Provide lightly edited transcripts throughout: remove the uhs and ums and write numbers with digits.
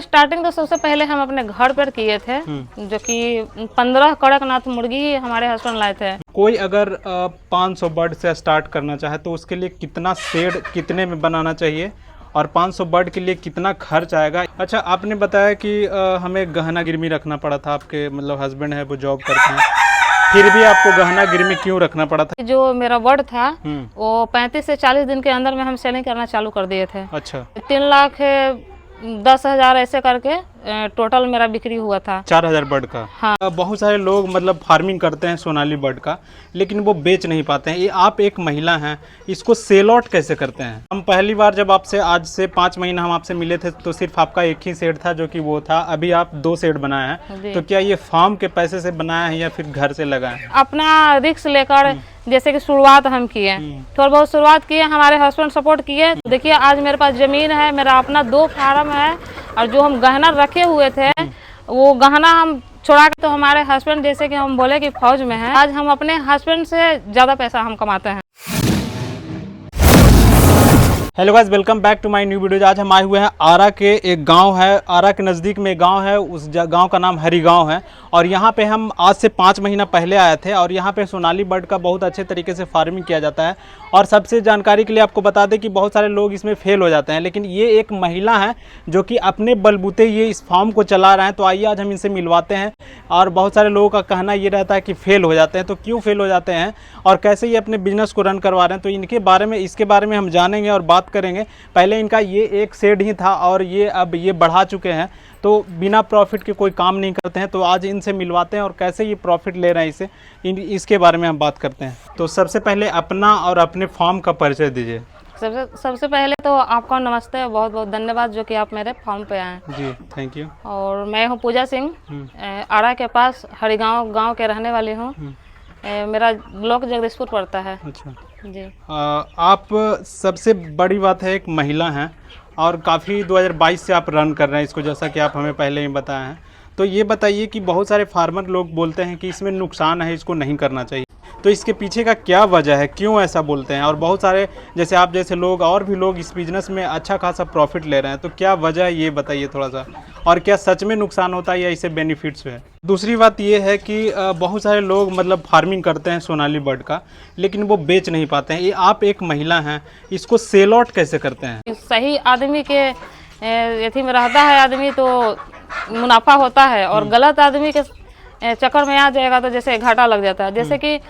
Starting तो सबसे पहले हम अपने घर पर किए थे, जो कि 15 कड़कनाथ मुर्गी हमारे हस्बैंड लाए थे। कोई अगर 500 बर्ड से स्टार्ट करना चाहे तो उसके लिए कितना शेड कितने में बनाना चाहिए और 500 बर्ड के लिए कितना खर्च आएगा? अच्छा, आपने बताया कि हमें गहना गिरवी रखना पड़ा था। आपके मतलब हस्बैंड है वो जॉब करते हैं, फिर भी आपको गहना गिरवी क्यों रखना पड़ा था? जो मेरा बर्ड था वो 35 से 40 दिन के अंदर में हम सेलिंग करना चालू कर दिए थे। अच्छा, 3,10,000 ऐसे करके टोटल मेरा बिक्री हुआ था 4,000 बर्ड का। हाँ। बहुत सारे लोग मतलब फार्मिंग करते हैं सोनाली बर्ड का, लेकिन वो बेच नहीं पाते हैं। ये आप एक महिला हैं, इसको सेल आउट कैसे करते हैं? हम पहली बार जब आपसे आज से 5 महीना हम आपसे मिले थे तो सिर्फ आपका एक ही शेड था, जो कि वो था। अभी आप 2 शेड बनाए हैं, तो क्या ये फार्म के पैसे से बनाया है या फिर घर से लगाए हैं? अपना रिस्क लेकर, जैसे कि शुरुआत हम किए, थोड़ा बहुत शुरुआत किए, हमारे हस्बैंड सपोर्ट किए। देखिए आज मेरे पास जमीन है, मेरा अपना 2 फार्म है, और जो हम गहना रखे हुए थे वो गहना हम छोड़ा के, तो हमारे हस्बैंड, जैसे कि हम बोले कि फौज में है, आज हम अपने हस्बैंड से ज़्यादा पैसा हम कमाते हैं। Hello guys, welcome back to my new video. आज हम आए हुए हैं आरा के एक गांव है, आरा के नज़दीक में एक गांव है, उस गांव का नाम हरी गांव है। और यहां पे हम आज से 5 महीना पहले आए थे और यहां पे सोनाली बर्ड का बहुत अच्छे तरीके से फार्मिंग किया जाता है। और सबसे जानकारी के लिए आपको बता दें कि बहुत सारे लोग इसमें फेल हो जाते हैं, लेकिन ये एक महिला है जो कि अपने बलबूते ये इस फार्म को चला रहे हैं। तो आइए आज हम इनसे मिलवाते हैं। और बहुत सारे लोगों का कहना ये रहता है कि फेल हो जाते हैं, तो क्यों फेल हो जाते हैं और कैसे ये अपने बिजनेस को रन करवा रहे हैं, तो इसके बारे में हम जानेंगे और बात करेंगे। पहले इनका ये एक शेड ही था और ये अब ये बढ़ा चुके हैं, तो बिना प्रॉफिट के कोई काम नहीं करते हैं। तो आज इनसे मिलवाते हैं और कैसे ये प्रॉफिट ले रहे हैं इसके बारे में हम बात करते हैं। तो सबसे पहले अपना और अपने फार्म का परिचय दीजिए। सबसे पहले तो आपको नमस्ते, बहुत बहुत धन्यवाद जो कि आप मेरे फार्म पे आए। जी, थैंक यू। और मैं हूँ पूजा सिंह, आरा के पास हरिगांव गांव के रहने वाली हूँ। मेरा ब्लॉक जगदीशपुर पड़ता है। अच्छा जी। आप सबसे बड़ी बात है एक महिला हैं और काफ़ी 2022 से आप रन कर रहे हैं इसको, जैसा कि आप हमें पहले ही बताए हैं। तो ये बताइए कि बहुत सारे फार्मर लोग बोलते हैं कि इसमें नुकसान है, इसको नहीं करना चाहिए, तो इसके पीछे का क्या वजह है, क्यों ऐसा बोलते हैं? और बहुत सारे जैसे आप जैसे लोग और भी लोग इस बिज़नेस में अच्छा खासा प्रॉफिट ले रहे हैं, तो क्या वजह है ये बताइए थोड़ा सा। और क्या सच में नुकसान होता है या इससे बेनिफिट्स है? दूसरी बात ये है कि बहुत सारे लोग मतलब फार्मिंग करते हैं सोनाली बर्ड का, लेकिन वो बेच नहीं पाते हैं। ये आप एक महिला हैं, इसको सेल आउट कैसे करते हैं? सही आदमी के यथी में रहता है आदमी तो मुनाफा होता है, और गलत आदमी के चक्कर में आ जाएगा तो जैसे घाटा लग जाता है। जैसे कि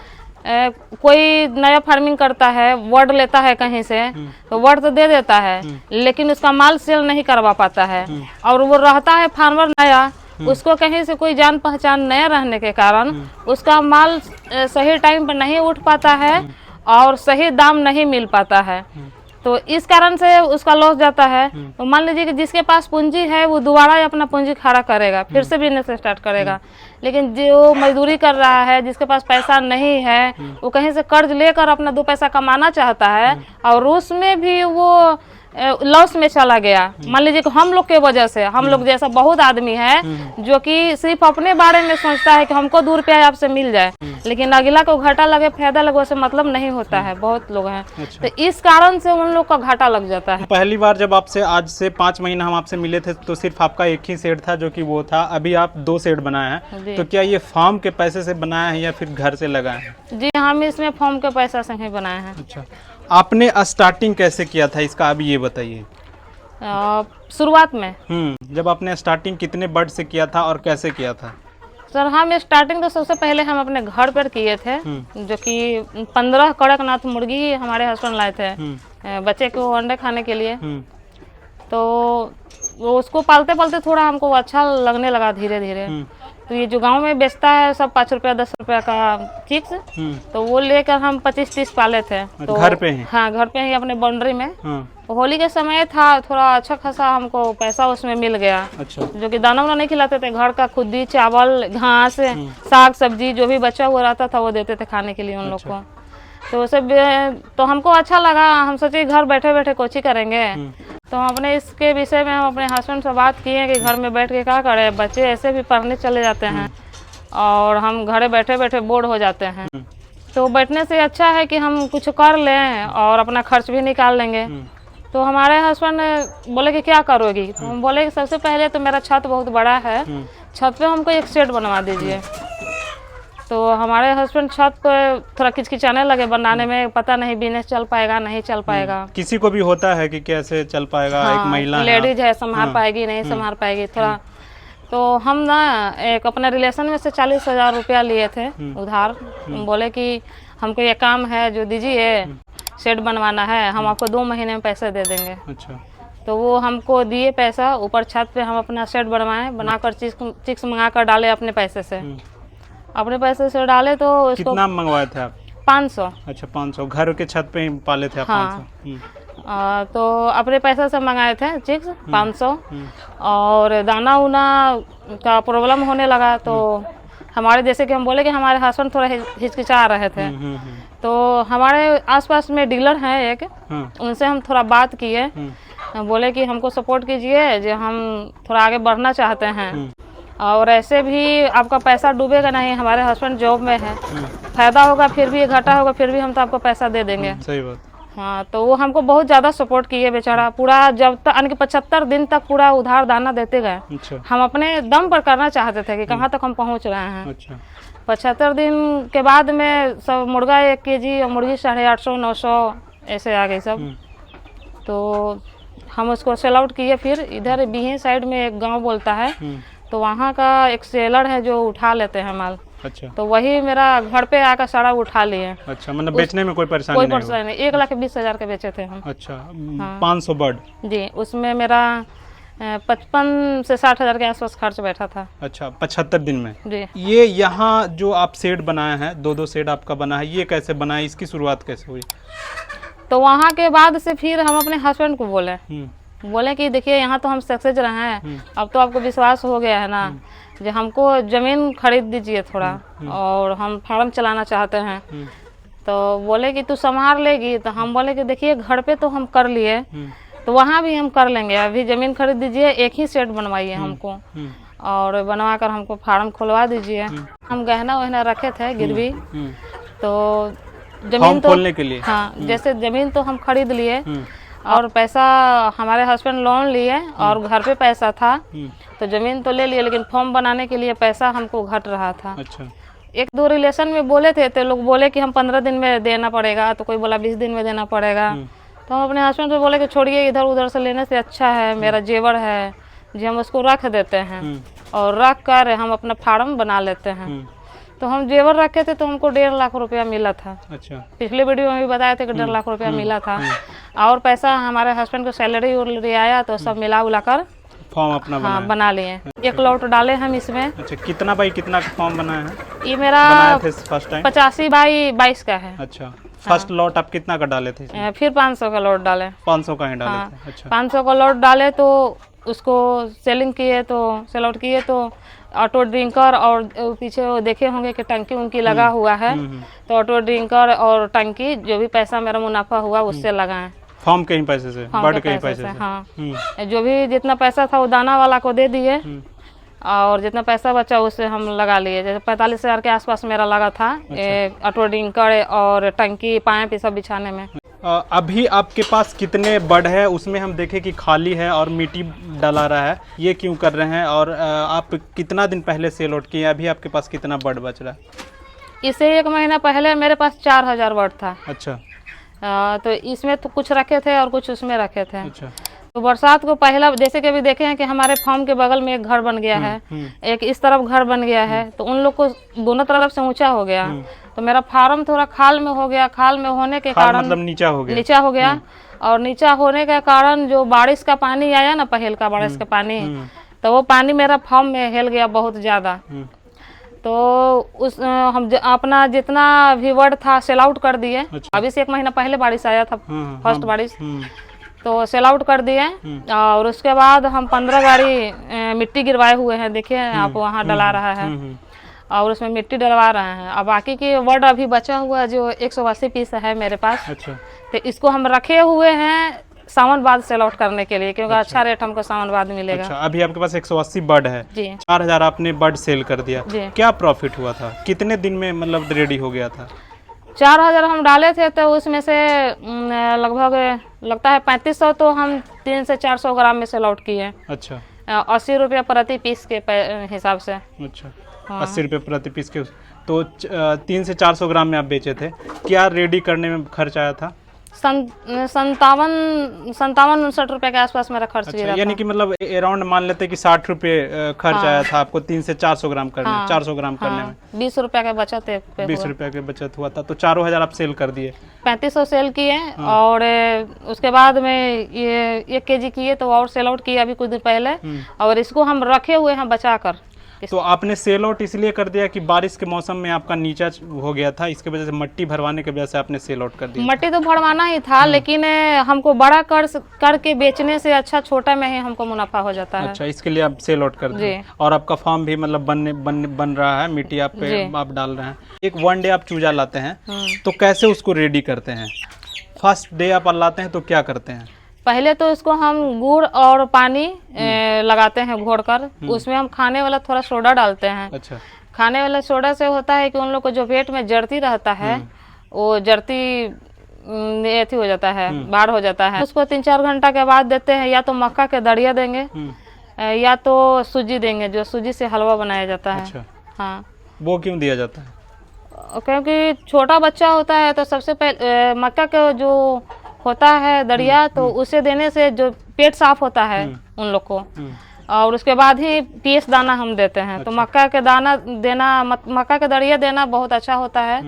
कोई नया फार्मिंग करता है, वर्ड लेता है कहीं से, तो वर्ड तो दे देता है, लेकिन उसका माल सेल नहीं करवा पाता है। और वो रहता है फार्मर नया, उसको कहीं से कोई जान पहचान नया रहने के कारण उसका माल सही टाइम पर नहीं उठ पाता है और सही दाम नहीं मिल पाता है, तो इस कारण से उसका लॉस जाता है। तो मान लीजिए कि जिसके पास पूंजी है वो दोबारा अपना पूंजी खड़ा करेगा, फिर से बिजनेस स्टार्ट करेगा। लेकिन जो मजदूरी कर रहा है, जिसके पास पैसा नहीं है, वो कहीं से कर्ज लेकर अपना 2 पैसा कमाना चाहता है और उसमें भी वो लॉस में चला गया। मान लीजिए कि हम लोग के वजह से, हम लोग जैसा बहुत आदमी है जो कि सिर्फ अपने बारे में सोचता है कि हमको 2 रुपया आपसे मिल जाए, लेकिन अगला को घाटा लगे फायदा लगे उससे मतलब नहीं होता है। बहुत लोग हैं। अच्छा। तो इस कारण से उन लोग का घाटा लग जाता है। पहली बार जब आपसे आज से 5 महीना हम आपसे मिले थे तो सिर्फ आपका एक ही शेड था, जो कि वो था। अभी आप 2 शेड बनाए हैं, तो क्या ये फार्म के पैसे से बनाया है या फिर घर से लगाए हैं? जी, हम इसमें फार्म के पैसा से ही बनाए हैं। अच्छा, आपने स्टार्टिंग कैसे किया था इसका, अभी ये बताइए। शुरुआत में जब आपने स्टार्टिंग कितने बर्ड से किया था और कैसे किया था? सर, हम स्टार्टिंग तो सबसे पहले हम अपने घर पर किए थे, जो कि 15 कड़कनाथ मुर्गी हमारे हस्बैंड लाए थे बच्चे को अंडे खाने के लिए। तो वो उसको पालते पालते थोड़ा हमको अच्छा लगने लगा धीरे धीरे। तो ये जो गांव में बेचता है सब 5 रुपया 10 रुपया का चिक्स, तो वो लेकर हम 25-30 पाले थे। तो घर पे ही? हाँ, घर पे ही अपने बाउंड्री में। तो होली के समय था, थोड़ा अच्छा खासा हमको पैसा उसमें मिल गया। अच्छा। जो कि दाना वाना नहीं खिलाते थे, घर का खुदी चावल घास साग सब्जी जो भी बचा हुआ रहता था वो देते थे खाने के लिए उन लोग को। तो सब तो हमको अच्छा लगा, हम सोचे घर बैठे बैठे कोची करेंगे। तो हम अपने इसके विषय में हम अपने हस्बैंड से बात किए कि घर में बैठ के क्या करें, बच्चे ऐसे भी पढ़ने चले जाते हैं और हम घरे बैठे बैठे बोर हो जाते हैं। तो बैठने से अच्छा है कि हम कुछ कर लें और अपना खर्च भी निकाल लेंगे। तो हमारे हस्बैंड बोले कि क्या करोगी, तो हम बोले कि सबसे पहले तो मेरा छत बहुत बड़ा है, छत पे हमको एक शेड बनवा दीजिए। तो हमारे हस्बैंड छत पे थोड़ा किचकिचाने लगे बनाने में, पता नहीं बिजनेस चल पाएगा नहीं चल पाएगा। किसी को भी होता है कि कैसे चल पाएगा, एक महिला है, लेडीज है, संभाल पाएगी नहीं संभाल पाएगी थोड़ा। तो हम ना एक अपने रिलेशन में से 40,000 रुपया लिए थे उधार। बोले कि हमको ये काम है जो दीजिए, शेड बनवाना है, हम आपको 2 महीने में पैसे दे देंगे। अच्छा। तो वो हमको दिए पैसा, ऊपर छत पे हम अपना शेड बनवाए, बनाकर चिक्स मंगा कर डाले अपने पैसे से, अपने पैसे से डाले। तो उसको कितना मंगवाए थे आप? 500। अच्छा 500, घर के छत पे ही पाले थे आप? हाँ। 500। तो अपने पैसे से मंगाए थे चिक्स 500। और दाना उना का प्रॉब्लम होने लगा, तो हमारे जैसे कि हम बोले कि हमारे हस्बैंड थोड़ा हिचकिचा रहे थे। तो हमारे आसपास में डीलर हैं एक, उनसे हम थोड़ा बात किए, बोले कि हमको सपोर्ट कीजिए, जो हम थोड़ा आगे बढ़ना चाहते हैं, और ऐसे भी आपका पैसा डूबेगा नहीं, हमारे हस्बैंड जॉब में है, फायदा होगा फिर भी, घाटा होगा फिर भी, हम तो आपको पैसा दे देंगे। सही बात। हाँ, तो वो हमको बहुत ज़्यादा सपोर्ट किए बेचारा, पूरा जब तक यानी कि 75 दिन तक पूरा उधार दाना देते गए। अच्छा। हम अपने दम पर करना चाहते थे कि कहाँ तक हम पहुँच रहे हैं। अच्छा। 75 दिन के बाद में सब मुर्गा 1 केजी और मुर्गी 850 900 ऐसे आ गई सब। तो हम उसको सेल आउट किए। फिर इधर बीहे साइड में एक गांव बोलता है, तो वहाँ का एक सेलर है जो उठा लेते हैं माल। अच्छा। तो वही मेरा घर पे आकर सारा उठा लिए। अच्छा, मतलब बेचने में कोई परेशानी नहीं? 1,20,000 के बेचे थे हम। अच्छा। 500 बर्ड जी, उसमें मेरा 55 से 60,000 के आसपास खर्च बैठा था। अच्छा, 75 दिन में जी। ये यहाँ जो आप शेड बनाए हैं, 2-2 शेड आपका बना है, ये कैसे बना है, इसकी शुरुआत कैसे हुई? तो वहाँ के बाद से फिर हम अपने हस्बैंड को बोले कि देखिए यहाँ तो हम सक्सेस रहे हैं, अब तो आपको विश्वास हो गया है ना, जो हमको ज़मीन खरीद दीजिए थोड़ा, और हम फार्म चलाना चाहते हैं। तो बोले कि तू संभाल लेगी? तो हम बोले कि देखिए घर पे तो हम कर लिए, तो वहाँ भी हम कर लेंगे, अभी ज़मीन खरीद दीजिए, एक ही सेट बनवाइए हमको, और बनवा कर हमको फार्म खुलवा दीजिए। हम गहना वहना रखे थे गिरवी, तो जमीन तो खोलने के लिए, हाँ, जैसे ज़मीन तो हम खरीद लिए, और पैसा हमारे हस्बैंड लोन लिए, और घर पे पैसा था, तो ज़मीन तो ले लिए, लेकिन फॉर्म बनाने के लिए पैसा हमको घट रहा था। अच्छा। 1-2 रिलेशन में बोले थे, तो लोग बोले कि हम 15 दिन में देना पड़ेगा, तो कोई बोला 20 दिन में देना पड़ेगा। तो हम अपने हस्बैंड से बोले कि छोड़िए, इधर उधर से लेने से अच्छा है, मेरा जेवर है जी, हम उसको रख देते हैं, और रख कर हम अपना फार्म बना लेते हैं। तो हम जेवर रखे थे, तो हमको 1.5 लाख रुपया मिला था। अच्छा। पिछले वीडियो में भी बताया था कि 1.5 लाख रुपया मिला था, और पैसा हमारे हस्बैंड को सैलरी आया, तो सब मिला उला कर फॉर्म अपना बना लिए। 1 लॉट डाले हम इसमें। अच्छा, कितना बाई कितना का फॉर्म बनाया है? ये मेरा 85 बाई 22 का है। अच्छा। फर्स्ट लॉट आप कितना का डाले थे? फिर 500 का लॉट डाले। 500 का ही डाले थे। अच्छा। 500 का लॉट डाले, तो उसको सेलिंग किए, तो सेल आउट किए, तो ऑटो ड्रिंकर, और पीछे वो देखे होंगे कि टंकी उनकी लगा हुआ है, तो ऑटो ड्रिंकर और टंकी, जो भी पैसा मेरा मुनाफा हुआ उससे लगाए। फॉर्म के ही पैसे से, बर्ड के ही पैसे से। हाँ। जो भी जितना पैसा था वो दाना वाला को दे दिए, और जितना पैसा बचा उससे हम लगा लिए। जैसे 45,000 के आसपास मेरा लगा था। अच्छा। ऑटो ड्रिंकर और टंकी पाइप ये सब बिछाने में। अभी आपके पास कितने बर्ड है? उसमें हम देखे कि खाली है और मिट्टी डला रहा है, ये क्यों कर रहे हैं? और आप कितना दिन पहले सेल आउट किए? अभी आपके पास कितना बर्ड बच रहा है? इससे 1 महीना पहले मेरे पास 4,000 बर्ड था। अच्छा। तो इसमें तो कुछ रखे थे और कुछ उसमें रखे थे। अच्छा। तो बरसात को पहला, जैसे कि अभी देखे हैं कि हमारे फार्म के बगल में एक घर बन गया है, एक इस तरफ घर बन गया है, तो उन लोग को दोनों तरफ से ऊंचा हो गया, तो मेरा फार्म थोड़ा खाल में हो गया। खाल में होने के कारण मतलब नीचा हो गया। और नीचा होने के कारण जो बारिश का पानी आया ना, पहल का बारिश का पानी, तो वो पानी मेरा फार्म में हिल गया बहुत ज्यादा। तो उस हम अपना जितना भी बर्ड था सेल आउट कर दिए। अच्छा। अभी से 1 महीना पहले बारिश आया था, फर्स्ट बारिश, तो सेल आउट कर दिए। और उसके बाद हम 15 गाड़ी मिट्टी गिरवाए हुए हैं, देखिए आप वहाँ डला रहा है, और उसमें मिट्टी डलवा रहे हैं। अब बाकी की बर्ड अभी बचा हुआ जो 180 पीस है मेरे पास। अच्छा। तो इसको हम रखे हुए हैं सावन बाद सेल आउट करने के लिए, क्योंकि अच्छा रेट हमको सावन बाद मिलेगा। अच्छा। अभी आपके पास 180 बर्ड है जी। 4,000 आपने बर्ड सेल कर दिया जी। क्या प्रॉफिट हुआ था? कितने दिन में मतलब रेडी हो गया था? 4,000 हम डाले थे, तो उसमें से लगभग लगता है 3500 तो हम 300 से 400 ग्राम में सेल आउट किए। अच्छा 80 रुपया प्रति पीस के हिसाब से। अच्छा हाँ। 80 रुपये प्रति पीस के। तो 300 से 400 ग्राम में आप बेचे थे। क्या रेडी करने में खर्च आया था? 57-59 रुपए के आसपास मेरा खर्च अच्छा, गिरा यानी था। कि मतलब अराउंड मान लेते कि 60 रुपये खर्च हाँ। आया था आपको 300 से 400 ग्राम करने हाँ। 400 ग्राम करने में। 20 रुपया का बचत है 20 रुपये के बचत हुआ था, तो 4000 आप सेल कर दिए। 3500 सेल किए। और उसके बाद में ये 1 केजी किए तो और सेल आउट किए अभी कुछ दिन पहले। और इसको हम रखे हुए हैं बचा कर। तो आपने सेल आउट इसलिए कर दिया कि बारिश के मौसम में आपका नीचा हो गया था, इसके वजह से मट्टी भरवाने की वजह से आपने सेल आउट कर दिया? मट्टी तो भरवाना ही था, लेकिन हमको बड़ा करके बेचने से अच्छा छोटा में ही हमको मुनाफा हो जाता है। अच्छा, इसके लिए आप सेल आउट कर दिए। और आपका फार्म भी मतलब बन रहा है, मिट्टी आप डाल रहे हैं। एक 1 डे आप चूजा लाते हैं तो कैसे उसको रेडी करते हैं? फर्स्ट डे आप लाते हैं तो क्या करते हैं? पहले तो इसको हम गुड़ और पानी लगाते हैं घोड़कर। उसमें हम खाने वाला थोड़ा सोडा डालते हैं। अच्छा। खाने वाला सोडा से होता है कि उन लोग को जो पेट में जर्ती रहता है वो जर्ती ऐसी हो जाता है, बाहर हो जाता है। उसको 3-4 घंटा के बाद देते हैं, या तो मक्का के दड़िया देंगे या तो सूजी देंगे, जो सूजी से हलवा बनाया जाता है। अच्छा। हाँ, वो क्यों दिया जाता है? क्योंकि छोटा बच्चा होता है तो सबसे पहले मक्का का जो होता है दड़िया, तो उसे देने से जो पेट साफ होता है उन लोग को। और उसके बाद ही पीस दाना हम देते हैं। अच्छा। तो मक्का के दाना देना, मक्का के दड़िया देना बहुत अच्छा होता है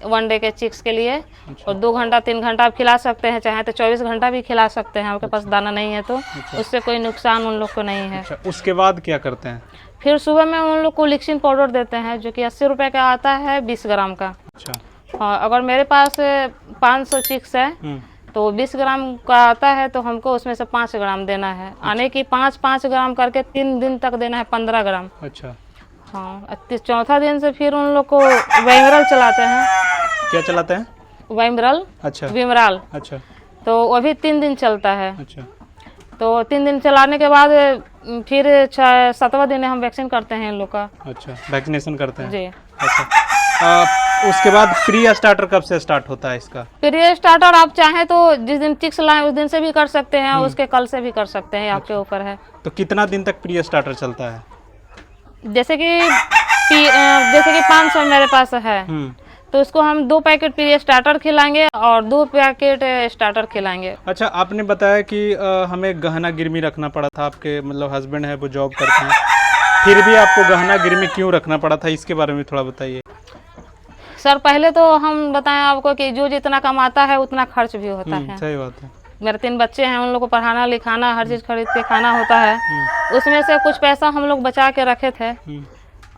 1 डे के चिक्स के लिए। अच्छा। और 2 घंटा 3 घंटा आप खिला सकते हैं, चाहे तो 24 घंटा भी खिला सकते हैं। आपके पास दाना नहीं है तो उससे कोई नुकसान उन लोग को नहीं है। अच्छा, उसके बाद क्या करते हैं? फिर सुबह में उन लोग को लिक्सिन पाउडर देते हैं, जो कि 80 रुपए का आता है 20 ग्राम का। अच्छा। हाँ, अगर मेरे पास 500 चिक्स है तो 20 ग्राम का आता है, तो हमको उसमें से 5 ग्राम देना है। अच्छा। आने की 5-5 ग्राम करके 3 दिन तक देना है 15 ग्राम। अच्छा। हाँ, चौथा दिन से फिर उन लोग को वाइमरल चलाते हैं। क्या चलाते हैं? वाइमरल। अच्छा। विमराल। अच्छा। तो वो भी 3 दिन चलता है। अच्छा। तो 3 दिन चलाने के बाद फिर 7वां दिन हम वैक्सीन करते हैं इन लोग का। अच्छा, वैक्सीनेशन करते हैं जी। अच्छा। उसके बाद प्री स्टार्टर कब से स्टार्ट होता है इसका? प्री स्टार्टर आप चाहें तो जिस दिन चिक्स लाएं उस दिन से भी कर सकते हैं, उसके कल से भी कर सकते हैं। आपके ऊपर है। तो कितना दिन तक प्री स्टार्टर चलता है? जैसे कि 500 मेरे पास है तो उसको हम 2 पैकेट प्री स्टार्टर खिलाएंगे और 2 पैकेट स्टार्टर खिलाएंगे। अच्छा, आपने बताया कि हमें गहना गिरवी रखना पड़ा था। आपके मतलब हस्बैंड है वो जॉब करते हैं, फिर भी आपको गहना गिरवी क्यों रखना पड़ा था, इसके बारे में थोड़ा बताइए। सर, पहले तो हम बताएं आपको कि जो जितना कमाता है उतना खर्च भी होता है। सही बात है। मेरे 3 बच्चे हैं, उन लोग को पढ़ाना लिखाना हर चीज़ खरीद के खाना होता है। उसमें से कुछ पैसा हम लोग बचा के रखे थे।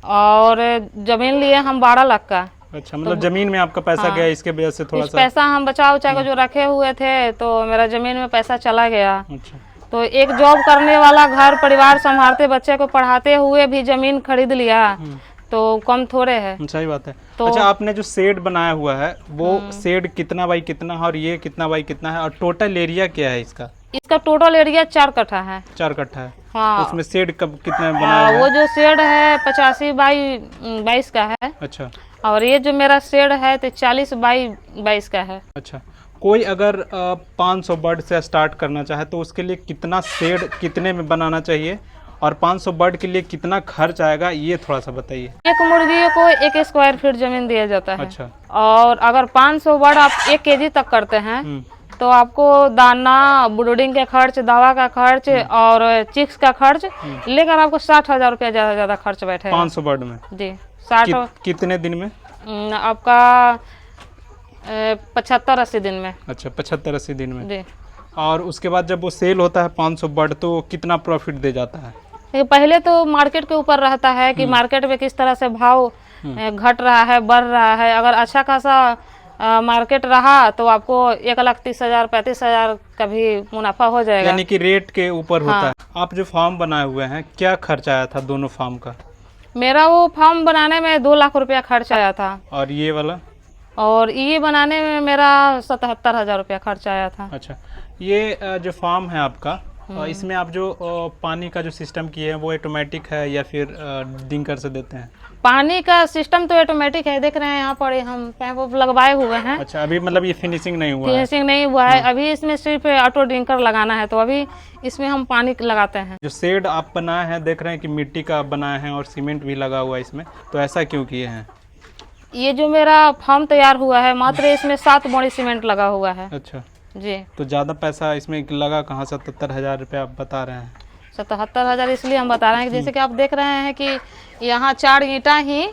और जमीन लिए हम 12 लाख का। अच्छा, मतलब जमीन में आपका पैसा गया, इसके वजह से थोड़ा सा पैसा हम बचा के जो रखे हुए थे, तो मेरा जमीन में पैसा चला गया। अच्छा। तो एक जॉब करने वाला घर परिवार संभालते बच्चे को पढ़ाते हुए भी जमीन खरीद लिया तो कम थोड़े है। सही बात है। तो अच्छा, आपने जो शेड बनाया हुआ है वो शेड कितना बाई कितना है और ये कितना बाई कितना है, और टोटल एरिया क्या है इसका? इसका टोटल एरिया 4 कट्ठा है। 4 कट्ठा है। हाँ। उसमें शेड कब कितना बनाया हुआ है? वो जो शेड है 85 बाई 22 का है। अच्छा। और ये जो मेरा शेड है तो 40 बाई 22 का है। अच्छा। कोई अगर 500 बर्ड से स्टार्ट करना चाहे तो उसके लिए कितना शेड कितने में बनाना चाहिए और 500 बर्ड के लिए कितना खर्च आएगा, ये थोड़ा सा बताइए। एक मुर्गी को 1 स्क्वायर फीट जमीन दिया जाता है। अच्छा। और अगर 500 बर्ड आप 1 केजी तक करते हैं तो आपको दाना, ब्रूडिंग का खर्च, दवा का खर्च और चिक्स का खर्च लेकर आपको 60,000 रुपया ज्यादा खर्च बैठेगा 500 बर्ड में जी। 60 कितने दिन में? आपका 75-80 दिन में। अच्छा, 75-80 दिन में जी। और उसके बाद जब वो सेल होता है 500 बर्ड तो कितना प्रॉफिट दे जाता है? पहले तो मार्केट के ऊपर रहता है कि मार्केट में किस तरह से भाव घट रहा है, बढ़ रहा है। अगर अच्छा खासा मार्केट रहा तो आपको 1,30,000 35,000 का भी मुनाफा हो जाएगा। यानी कि रेट के ऊपर होता है। आप जो फार्म बनाए हुए हैं, क्या खर्च आया था दोनों फार्म का? मेरा वो फार्म बनाने में 2 लाख रुपया खर्च आया था। और ये वाला? और ये बनाने में मेरा 77,000 रुपया खर्च आया था। अच्छा, ये जो फार्म है आपका इसमें आप जो पानी का जो सिस्टम किए हैं वो ऑटोमेटिक है या फिर डिंकर से देते हैं? पानी का सिस्टम तो ऑटोमेटिक है, देख रहे हैं यहाँ पर हम पैप लगवाए हुए हैं। अच्छा, अभी मतलब ये फिनिशिंग नहीं हुआ है? फिनिशिंग नहीं हुआ है अभी, इसमें सिर्फ ऑटो डिंकर लगाना है, तो अभी इसमें हम पानी लगाते हैं। जो शेड आप बनाए हैं देख रहे हैं कि मिट्टी का बनाए हैं और सीमेंट भी लगा हुआ है इसमें, तो ऐसा क्यों किए हैं? ये जो मेरा फार्म तैयार हुआ है मात्र इसमें 7 बोरी सीमेंट लगा हुआ है। अच्छा जी। तो ज़्यादा पैसा इसमें लगा कहाँ? 77,000 रुपये आप बता रहे हैं। 77,000 इसलिए हम बता रहे हैं कि जैसे कि आप देख रहे हैं कि यहाँ 4 ईंटा ही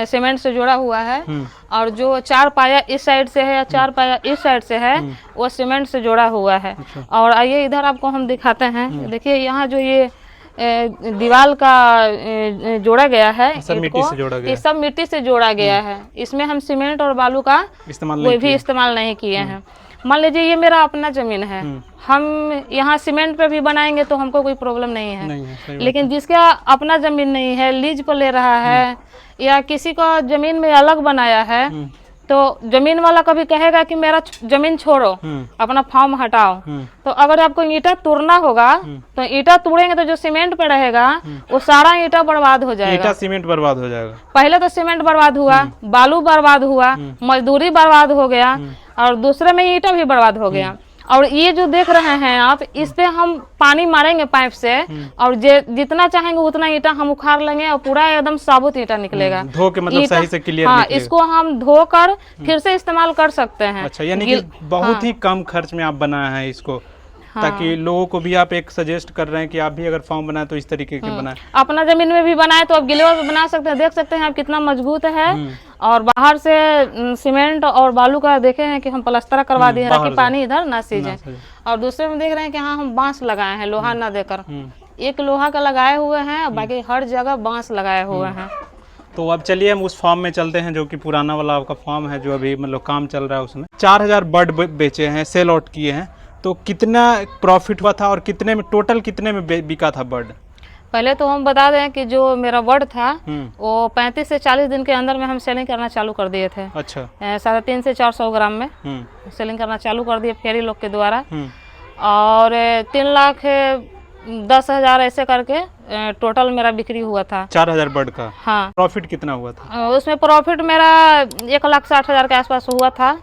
सीमेंट से जोड़ा हुआ है और जो 4 पाया इस साइड से है या 4 पाया इस साइड से है वो सीमेंट से जोड़ा हुआ है। अच्छा। और आइए इधर आपको हम दिखाते हैं, देखिए यहाँ जो ये दीवार का जोड़ा गया है, सब मिट्टी से जोड़ा गया, ये सब मिट्टी से जोड़ा गया है। इसमें हम सीमेंट और बालू का कोई भी इस्तेमाल नहीं किए हैं। मान लीजिए ये मेरा अपना जमीन है, हम यहाँ सीमेंट पे भी बनाएंगे तो हमको कोई प्रॉब्लम नहीं है, लेकिन जिसका अपना जमीन नहीं है, लीज पर ले रहा है या किसी का जमीन में अलग बनाया है, तो जमीन वाला कभी कहेगा कि मेरा जमीन छोड़ो, अपना फार्म हटाओ। तो अगर आपको ईंटा तोड़ना होगा तो ईंटा तोड़ेंगे तो जो सीमेंट पे रहेगा वो सारा ईंटा बर्बाद हो जाएगा। ईंटा सीमेंट बर्बाद हो जाएगा। पहले तो सीमेंट बर्बाद हुआ, बालू बर्बाद हुआ, मजदूरी बर्बाद हो गया और दूसरे में ईंटा भी बर्बाद हो गया। और ये जो देख रहे हैं आप, इस पे हम पानी मारेंगे पाइप से और जितना चाहेंगे उतना ईंटा हम उखाड़ लेंगे और पूरा एकदम साबुत ईंटा निकलेगा। धो के मतलब सही से क्लियर हाँ, इसको हम धोकर फिर से इस्तेमाल कर सकते हैं। अच्छा, यानी कि बहुत ही कम खर्च में आप बनाए हैं इसको, ताकि लोगों को भी आप एक सजेस्ट कर रहे हैं कि आप भी अगर फॉर्म बनाए तो इस तरीके के बनाए। अपना जमीन में भी बनाए तो आप गिलवा पे बना सकते हैं। देख सकते हैं आप कितना मजबूत है और बाहर से सीमेंट और बालू का देखे हैं कि हम प्लास्टर करवा दिए ताकि पानी इधर ना सीजे। और दूसरे में देख रहे हैं कि हाँ हम बांस लगाए हैं, लोहा ना देकर एक लोहा का लगाए हुए हैं, बाकी हर जगह बांस लगाए हुए हैं। तो अब चलिए हम उस फार्म में चलते हैं जो कि पुराना वाला आपका फार्म है, जो अभी मतलब काम चल रहा है। उसमें 4000 बर्ड बेचे हैं, सेल आउट किए हैं, तो कितना प्रॉफिट हुआ था और कितने में टोटल कितने में बिका था बर्ड? पहले तो हम बता दें कि जो मेरा बर्ड था वो 35 से 40 दिन के अंदर में हम सेलिंग करना चालू कर दिए थे। अच्छा। 350 से 400 ग्राम में सेलिंग करना चालू कर दिए फेरी लोग के द्वारा और 3,10,000 ऐसे करके टोटल मेरा बिक्री हुआ था। 4000 बर्ड का? हाँ। प्रॉफिट कितना हुआ था? उसमें प्रॉफिट मेरा 1,60,000 के आसपास हुआ था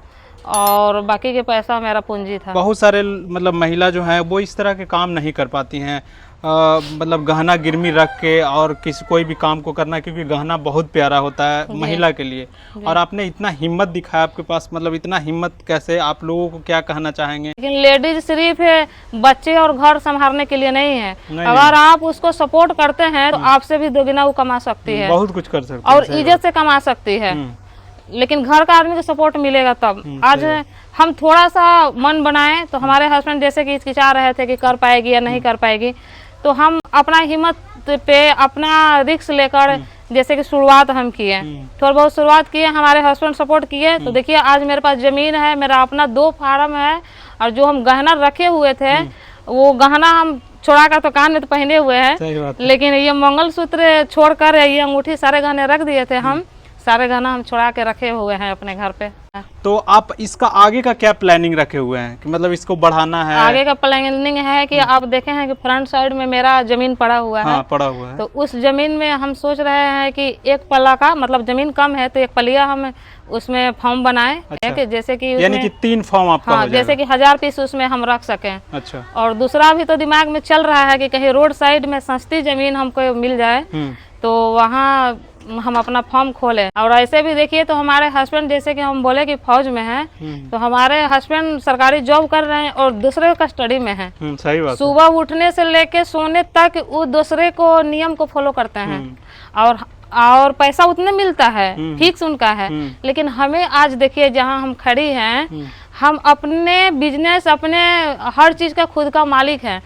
और बाकी के पैसा मेरा पूंजी था। बहुत सारे मतलब महिला जो है वो इस तरह के काम नहीं कर पाती हैं, मतलब गहना गिरवी रख के और कोई भी काम को करना, क्योंकि गहना बहुत प्यारा होता है महिला के लिए। और आपने इतना हिम्मत दिखाया, आपके पास मतलब इतना हिम्मत कैसे? आप लोगों को क्या कहना चाहेंगे? लेकिन लेडीज सिर्फ बच्चे और घर संभालने के लिए नहीं है, अगर आप उसको सपोर्ट करते हैं तो आपसे भी दोगुना वो कमा सकती है, बहुत कुछ कर सकती है और इज्जत से कमा सकती है। लेकिन घर का आदमी को सपोर्ट मिलेगा तब। आज हम थोड़ा सा मन बनाए तो हमारे हस्बैंड जैसे कि हिचकिचा रहे थे कि कर पाएगी या नहीं कर पाएगी, तो हम अपना हिम्मत पे अपना रिस्क लेकर जैसे कि शुरुआत हम किए, थोड़ा बहुत शुरुआत किए, हमारे हस्बैंड सपोर्ट किए, तो देखिए आज मेरे पास जमीन है, मेरा अपना 2 फार्म है। और जो हम गहना रखे हुए थे वो गहना हम छोड़ा कर तो कान में तो पहने हुए हैं, लेकिन ये मंगलसूत्र छोड़कर ये अंगूठी सारे गहने रख दिए थे हम, सारे गहना हम छुड़ा के रखे हुए हैं अपने घर पे। तो आप इसका आगे का क्या प्लानिंग रखे हुए हैं कि मतलब इसको बढ़ाना है? आगे का प्लानिंग है कि आप देखे हैं कि फ्रंट साइड में मेरा जमीन पड़ा हुआ है। हाँ, पड़ा हुआ है। तो उस जमीन में हम सोच रहे हैं कि एक पल्ला का, मतलब जमीन कम है तो एक पलिया हम उसमें फॉर्म बनाए। अच्छा। कि जैसे कि यानी कि 3 फॉर्म आपका हो जैसे कि 1000 पीस उसमें हम रख सकें। अच्छा। और दूसरा भी तो दिमाग में चल रहा है कि कहीं रोड साइड में सस्ती जमीन हमको मिल जाए तो वहाँ हम अपना फॉर्म खोलें। और ऐसे भी देखिए तो हमारे हस्बैंड जैसे कि हम बोले कि फौज में हैं, तो हमारे हस्बैंड सरकारी जॉब कर रहे हैं और दूसरे का स्टडी में है। सही बात। सुबह उठने से लेके सोने तक वो दूसरे को नियम को फॉलो करते हैं और पैसा उतने मिलता है, फिक्स उनका है। लेकिन हमें आज देखिए जहाँ हम खड़ी हैं, हम अपने बिजनेस, अपने हर चीज का खुद का मालिक है।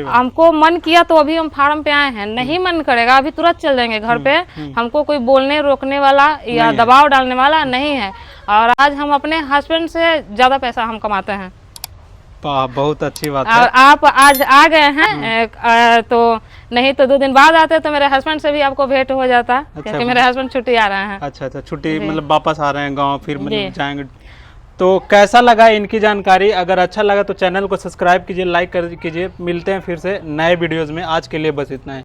हमको मन किया तो अभी हम फार्म पे आए हैं, नहीं मन करेगा अभी तुरंत चल जाएंगे घर पे। हमको कोई बोलने रोकने वाला या दबाव डालने वाला नहीं है। और आज हम अपने हस्बैंड से ज्यादा पैसा हम कमाते हैं। बहुत अच्छी बात है। और आप आज आ गए हैं तो नहीं तो 2 दिन बाद आते तो मेरे हस्बैंड से भी आपको भेंट हो जाता। अच्छा, क्योंकि मेरे हस्बैंड छुट्टी आ रहे हैं। अच्छा, छुट्टी मतलब वापस आ रहे हैं गाँव, फिर जाएंगे। तो कैसा लगा इनकी जानकारी? अगर अच्छा लगा तो चैनल को सब्सक्राइब कीजिए, लाइक कर कीजिए। मिलते हैं फिर से नए वीडियोज़ में। आज के लिए बस इतना है।